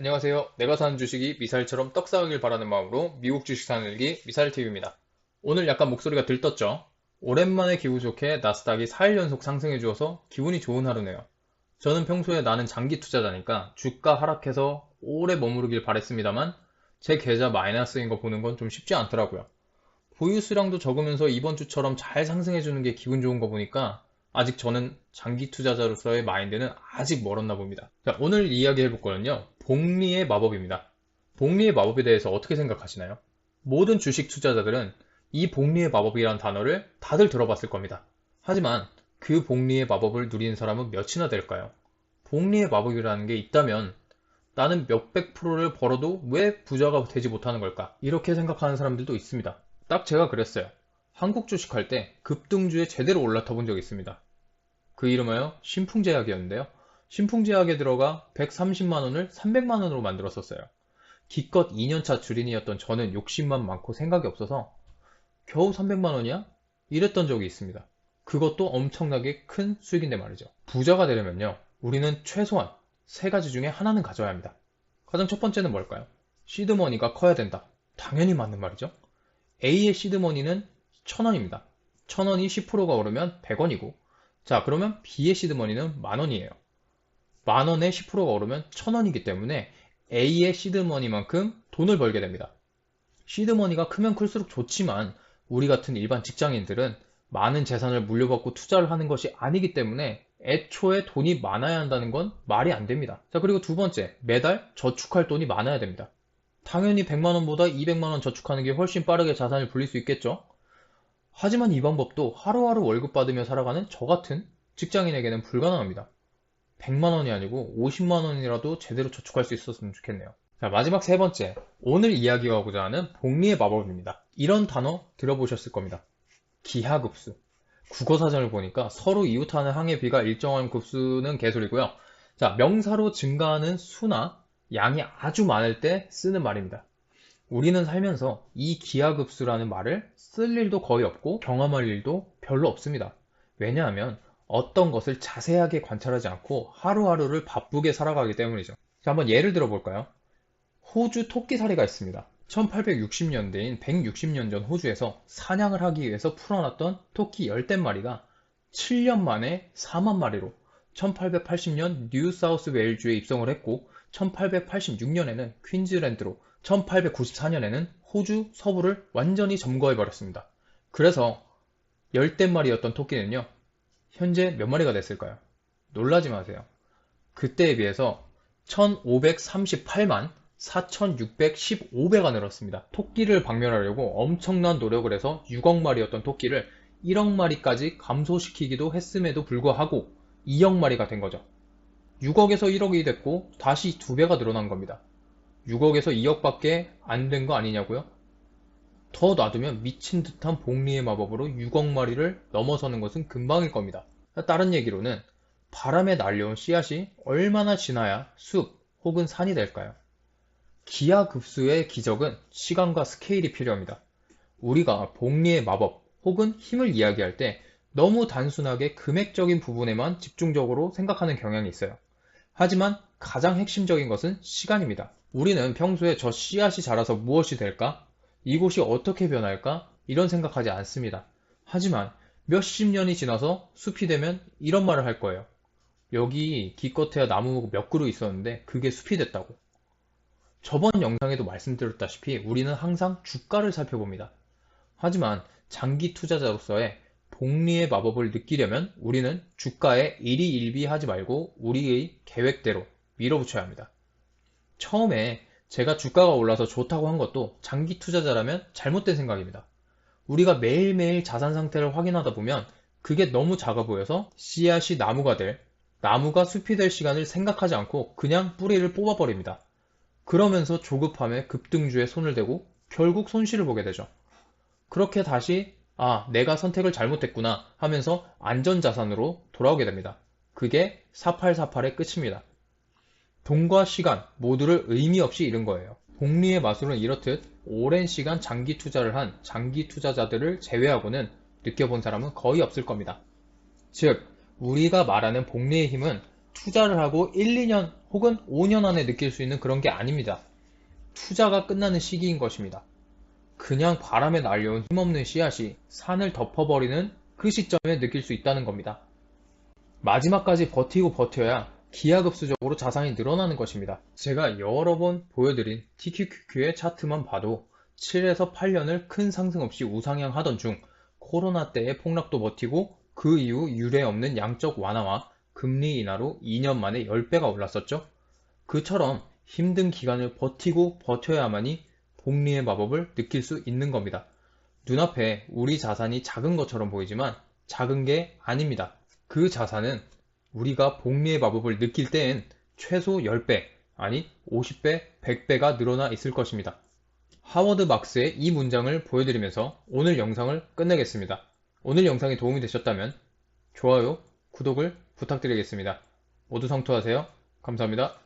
안녕하세요. 내가 사는 주식이 미사일처럼 떡 쌓이길 바라는 마음으로 미국 주식 사는 일기 미사일TV입니다. 오늘 약간 목소리가 들떴죠? 오랜만에 기분 좋게 나스닥이 4일 연속 상승해 주어서 기분이 좋은 하루네요. 저는 평소에 나는 장기 투자자니까 주가 하락해서 오래 머무르길 바랬습니다만 제 계좌 마이너스인 거 보는 건 좀 쉽지 않더라고요. 보유 수량도 적으면서 이번 주처럼 잘 상승해 주는 게 기분 좋은 거 보니까 아직 저는 장기 투자자로서의 마인드는 아직 멀었나 봅니다. 자, 오늘 이야기해 볼 거는요. 복리의 마법입니다. 복리의 마법에 대해서 어떻게 생각하시나요? 모든 주식 투자자들은 이 복리의 마법이라는 단어를 다들 들어봤을 겁니다. 하지만 그 복리의 마법을 누리는 사람은 몇이나 될까요? 복리의 마법이라는 게 있다면 나는 몇백 프로를 벌어도 왜 부자가 되지 못하는 걸까? 이렇게 생각하는 사람들도 있습니다. 딱 제가 그랬어요. 한국 주식할 때 급등주에 제대로 올라타 본 적이 있습니다. 그 이름하여 신풍제약이었는데요. 신풍제약에 들어가 130만원을 300만원으로 만들었었어요. 기껏 2년차 주린이었던 저는 욕심만 많고 생각이 없어서 겨우 300만원이야? 이랬던 적이 있습니다. 그것도 엄청나게 큰 수익인데 말이죠. 부자가 되려면요. 우리는 최소한 세 가지 중에 하나는 가져야 합니다. 가장 첫 번째는 뭘까요? 시드머니가 커야 된다. 당연히 맞는 말이죠. A의 시드머니는 1000원입니다. 1000원이 10%가 오르면 100원이고, 자, 그러면 B의 시드머니는 만원이에요. 만원에 10%가 오르면 1000원이기 때문에 A의 시드머니만큼 돈을 벌게 됩니다. 시드머니가 크면 클수록 좋지만 우리 같은 일반 직장인들은 많은 재산을 물려받고 투자를 하는 것이 아니기 때문에 애초에 돈이 많아야 한다는 건 말이 안 됩니다. 자, 그리고 두 번째, 매달 저축할 돈이 많아야 됩니다. 당연히 100만원보다 200만원 저축하는 게 훨씬 빠르게 자산을 불릴 수 있겠죠? 하지만 이 방법도 하루하루 월급 받으며 살아가는 저 같은 직장인에게는 불가능합니다. 100만원이 아니고 50만원이라도 제대로 저축할 수 있었으면 좋겠네요. 자, 마지막 세 번째. 오늘 이야기하고자 하는 복리의 마법입니다. 이런 단어 들어보셨을 겁니다. 기하급수. 국어사전을 보니까 서로 이웃하는 항의 비가 일정한 급수는 개소리고요. 자, 명사로 증가하는 수나 양이 아주 많을 때 쓰는 말입니다. 우리는 살면서 이 기하급수라는 말을 쓸 일도 거의 없고 경험할 일도 별로 없습니다. 왜냐하면 어떤 것을 자세하게 관찰하지 않고 하루하루를 바쁘게 살아가기 때문이죠. 자, 한번 예를 들어 볼까요? 호주 토끼사리가 있습니다. 1860년대인 160년 전 호주에서 사냥을 하기 위해서 풀어놨던 토끼 10댓마리가 7년 만에 4만 마리로 1880년 뉴사우스 웨일주에 입성을 했고 1886년에는 퀸즐랜드로 1894년에는 호주 서부를 완전히 점거해버렸습니다. 그래서 10댓마리였던 토끼는요, 현재 몇 마리가 됐을까요? 놀라지 마세요. 그때에 비해서 1538만 4615배가 늘었습니다. 토끼를 박멸하려고 엄청난 노력을 해서 6억 마리였던 토끼를 1억 마리까지 감소시키기도 했음에도 불구하고 2억 마리가 된 거죠. 6억에서 1억이 됐고 다시 2배가 늘어난 겁니다. 6억에서 2억밖에 안 된 거 아니냐고요? 더 놔두면 미친 듯한 복리의 마법으로 6억 마리를 넘어서는 것은 금방일 겁니다. 다른 얘기로는 바람에 날려온 씨앗이 얼마나 지나야 숲 혹은 산이 될까요? 기하급수의 기적은 시간과 스케일이 필요합니다. 우리가 복리의 마법 혹은 힘을 이야기할 때 너무 단순하게 금액적인 부분에만 집중적으로 생각하는 경향이 있어요. 하지만 가장 핵심적인 것은 시간입니다. 우리는 평소에 저 씨앗이 자라서 무엇이 될까? 이곳이 어떻게 변할까? 이런 생각하지 않습니다. 하지만 몇십 년이 지나서 숲이 되면 이런 말을 할 거예요. 여기 기껏해야 나무 몇 그루 있었는데 그게 숲이 됐다고. 저번 영상에도 말씀드렸다시피 우리는 항상 주가를 살펴봅니다. 하지만 장기 투자자로서의 복리의 마법을 느끼려면 우리는 주가에 일희일비하지 말고 우리의 계획대로 밀어붙여야 합니다. 처음에 제가 주가가 올라서 좋다고 한 것도 장기 투자자라면 잘못된 생각입니다. 우리가 매일매일 자산 상태를 확인하다 보면 그게 너무 작아 보여서 씨앗이 나무가 될, 나무가 숲이 될 시간을 생각하지 않고 그냥 뿌리를 뽑아버립니다. 그러면서 조급함에 급등주에 손을 대고 결국 손실을 보게 되죠. 그렇게 다시 내가 선택을 잘못했구나 하면서 안전자산으로 돌아오게 됩니다. 그게 4848의 끝입니다. 돈과 시간 모두를 의미 없이 잃은 거예요. 복리의 마술은 이렇듯 오랜 시간 장기 투자를 한 장기 투자자들을 제외하고는 느껴본 사람은 거의 없을 겁니다. 즉, 우리가 말하는 복리의 힘은 투자를 하고 1, 2년 혹은 5년 안에 느낄 수 있는 그런 게 아닙니다. 투자가 끝나는 시기인 것입니다. 그냥 바람에 날려온 힘없는 씨앗이 산을 덮어버리는 그 시점에 느낄 수 있다는 겁니다. 마지막까지 버티고 버텨야 기하급수적으로 자산이 늘어나는 것입니다. 제가 여러 번 보여드린 TQQQ의 차트만 봐도 7에서 8년을 큰 상승 없이 우상향하던 중 코로나 때의 폭락도 버티고 그 이후 유례 없는 양적 완화와 금리 인하로 2년 만에 10배가 올랐었죠. 그처럼 힘든 기간을 버티고 버텨야만이 복리의 마법을 느낄 수 있는 겁니다. 눈앞에 우리 자산이 작은 것처럼 보이지만 작은 게 아닙니다. 그 자산은 우리가 복리의 마법을 느낄 때엔 최소 10배, 아니 50배, 100배가 늘어나 있을 것입니다. 하워드 막스의 이 문장을 보여드리면서 오늘 영상을 끝내겠습니다. 오늘 영상이 도움이 되셨다면 좋아요, 구독을 부탁드리겠습니다. 모두 성투하세요. 감사합니다.